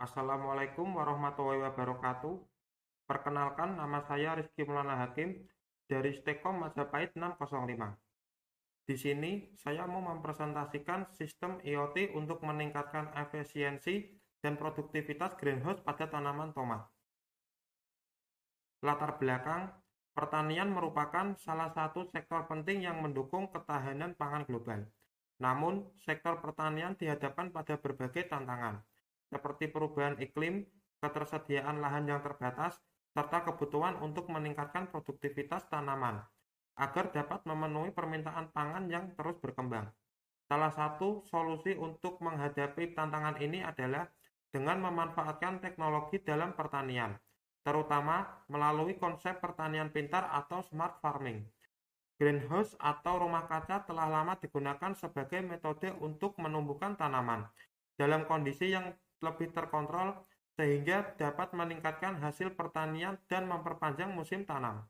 Assalamualaikum warahmatullahi wabarakatuh. Perkenalkan, nama saya Rizky Maulana Hakim dari Stekom Majapahit 605. Di sini saya mau mempresentasikan sistem IoT untuk meningkatkan efisiensi dan produktivitas greenhouse pada tanaman tomat. Latar belakang, pertanian merupakan salah satu sektor penting yang mendukung ketahanan pangan global. Namun, sektor pertanian dihadapkan pada berbagai tantangan, seperti perubahan iklim, ketersediaan lahan yang terbatas, serta kebutuhan untuk meningkatkan produktivitas tanaman, agar dapat memenuhi permintaan pangan yang terus berkembang. Salah satu solusi untuk menghadapi tantangan ini adalah dengan memanfaatkan teknologi dalam pertanian, terutama melalui konsep pertanian pintar atau smart farming. Greenhouse atau rumah kaca telah lama digunakan sebagai metode untuk menumbuhkan tanaman dalam kondisi yang lebih terkontrol sehingga dapat meningkatkan hasil pertanian dan memperpanjang musim tanam.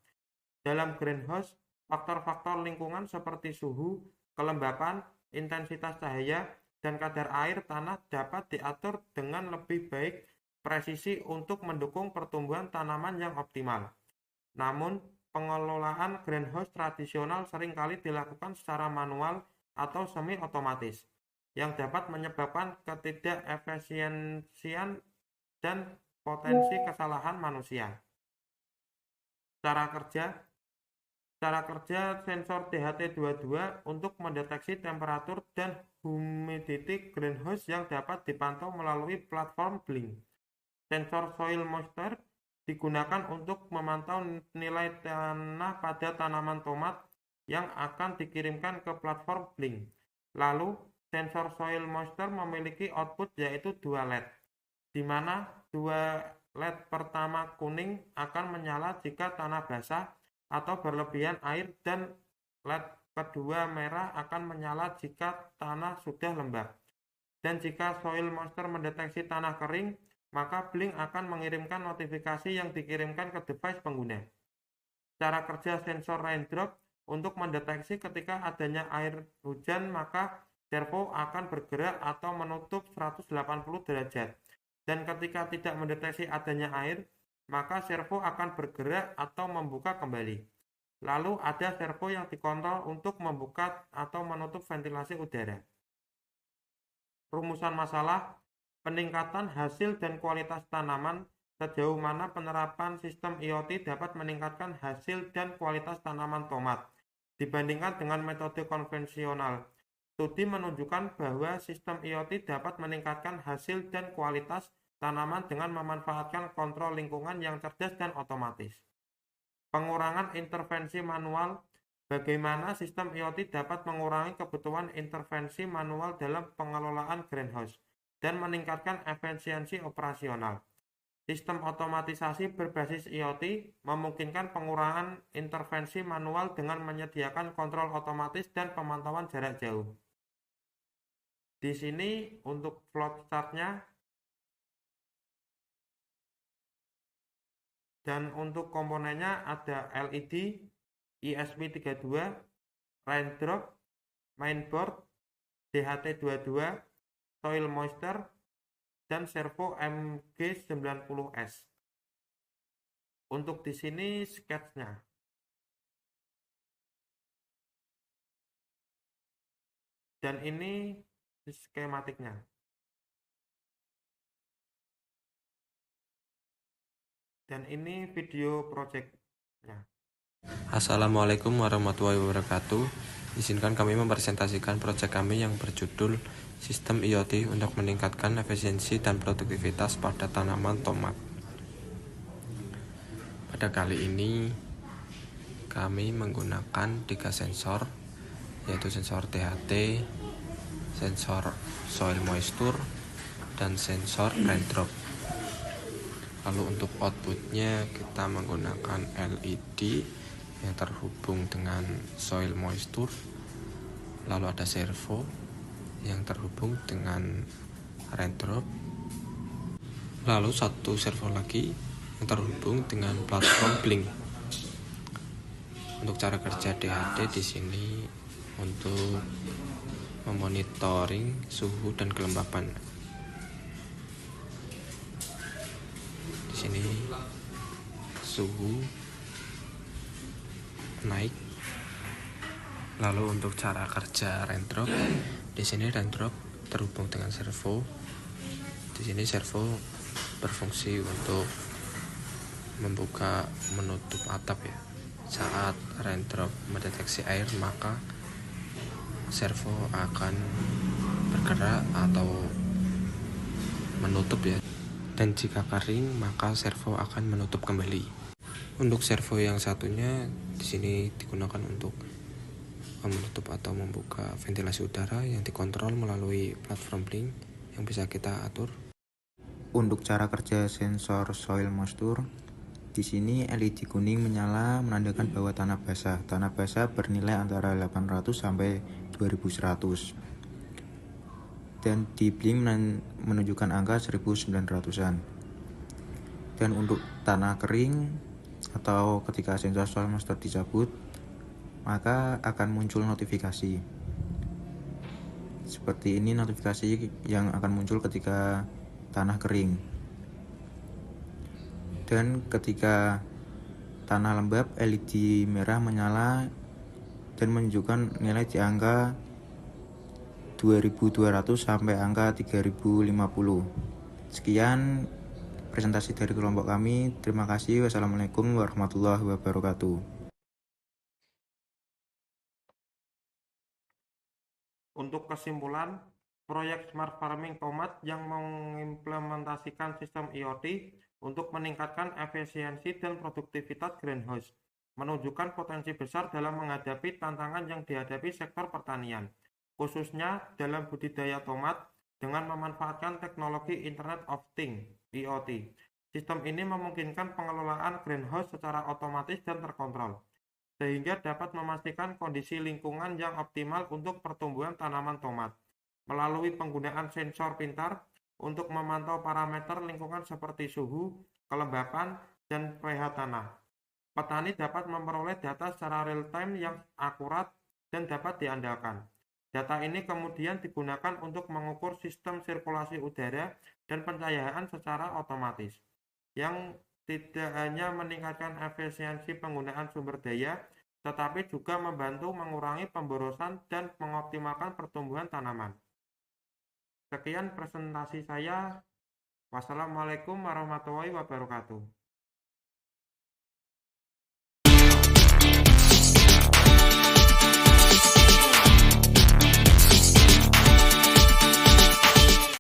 Dalam greenhouse, faktor-faktor lingkungan seperti suhu, kelembapan, intensitas cahaya, dan kadar air tanah dapat diatur dengan lebih baik presisi untuk mendukung pertumbuhan tanaman yang optimal. Namun, pengelolaan greenhouse tradisional seringkali dilakukan secara manual atau semi-otomatis, yang dapat menyebabkan ketidakefisiensian dan potensi kesalahan manusia. Cara kerja sensor DHT22 untuk mendeteksi temperatur dan humidity greenhouse yang dapat dipantau melalui platform Blink. Sensor soil moisture digunakan untuk memantau nilai tanah pada tanaman tomat yang akan dikirimkan ke platform Blink. Lalu, sensor soil moisture memiliki output yaitu 2 LED, di mana 2 LED pertama kuning akan menyala jika tanah basah atau berlebihan air dan LED kedua merah akan menyala jika tanah sudah lembab. Dan jika soil moisture mendeteksi tanah kering, maka Blink akan mengirimkan notifikasi yang dikirimkan ke device pengguna. Cara kerja sensor raindrop untuk mendeteksi ketika adanya air hujan, maka servo akan bergerak atau menutup 180 derajat. Dan ketika tidak mendeteksi adanya air, maka servo akan bergerak atau membuka kembali. Lalu ada servo yang dikontrol untuk membuka atau menutup ventilasi udara. Rumusan masalah, peningkatan hasil dan kualitas tanaman. Sejauh mana penerapan sistem IoT dapat meningkatkan hasil dan kualitas tanaman tomat dibandingkan dengan metode konvensional. Studi menunjukkan bahwa sistem IoT dapat meningkatkan hasil dan kualitas tanaman dengan memanfaatkan kontrol lingkungan yang cerdas dan otomatis. Pengurangan intervensi manual. Bagaimana sistem IoT dapat mengurangi kebutuhan intervensi manual dalam pengelolaan greenhouse dan meningkatkan efisiensi operasional. Sistem otomatisasi berbasis IoT memungkinkan pengurangan intervensi manual dengan menyediakan kontrol otomatis dan pemantauan jarak jauh. Di sini untuk flowchartnya dan untuk komponennya ada LED, ESP32, raindrop, mainboard, DHT22, soil moisture, dan servo MG90S. Untuk di sini sketsnya. Dan ini skematiknya. Dan ini video projectnya. Assalamualaikum warahmatullahi wabarakatuh. Izinkan kami mempresentasikan proyek kami yang berjudul Sistem IoT untuk meningkatkan efisiensi dan produktivitas pada tanaman tomat. Pada kali ini kami menggunakan 3 sensor, yaitu sensor THT, sensor soil moisture, dan sensor raindrop. Lalu untuk outputnya kita menggunakan LED yang terhubung dengan soil moisture, lalu ada servo yang terhubung dengan raindrop, lalu satu servo lagi yang terhubung dengan platform Blink. Untuk cara kerja DHT di sini untuk memonitoring suhu dan kelembapan. sini suhu naik. Lalu untuk cara kerja raindrop, di sini raindrop terhubung dengan servo. Di sini servo berfungsi untuk membuka menutup atap ya. Saat raindrop mendeteksi air, maka servo akan bergerak atau menutup ya. Dan jika kering, maka servo akan menutup kembali. Untuk servo yang satunya di sini digunakan untuk menutup atau membuka ventilasi udara yang dikontrol melalui platform blink yang bisa kita atur. Untuk cara kerja sensor soil moisture, di sini LED kuning menyala menandakan bahwa tanah basah. Tanah basah bernilai antara 800 sampai 2100. Dan di blink menunjukkan angka 1900-an. Dan untuk tanah kering atau ketika sensor soil moisture dicabut, maka akan muncul notifikasi. Seperti ini notifikasi yang akan muncul ketika tanah kering. Dan ketika tanah lembab, LED merah menyala dan menunjukkan nilai di angka 2200 sampai angka 3050. Sekian presentasi dari kelompok kami. Terima kasih. Wassalamualaikum warahmatullahi wabarakatuh. Untuk kesimpulan, proyek Smart Farming Tomat yang mengimplementasikan sistem IoT untuk meningkatkan efisiensi dan produktivitas greenhouse menunjukkan potensi besar dalam menghadapi tantangan yang dihadapi sektor pertanian, khususnya dalam budidaya tomat dengan memanfaatkan teknologi Internet of Things (IoT). Sistem ini memungkinkan pengelolaan greenhouse secara otomatis dan terkontrol, sehingga dapat memastikan kondisi lingkungan yang optimal untuk pertumbuhan tanaman tomat. Melalui penggunaan sensor pintar untuk memantau parameter lingkungan seperti suhu, kelembapan, dan pH tanah, petani dapat memperoleh data secara real-time yang akurat dan dapat diandalkan. Data ini kemudian digunakan untuk mengukur sistem sirkulasi udara dan pencahayaan secara otomatis, yang tidak hanya meningkatkan efisiensi penggunaan sumber daya, tetapi juga membantu mengurangi pemborosan dan mengoptimalkan pertumbuhan tanaman. Sekian presentasi saya. Wassalamualaikum warahmatullahi wabarakatuh.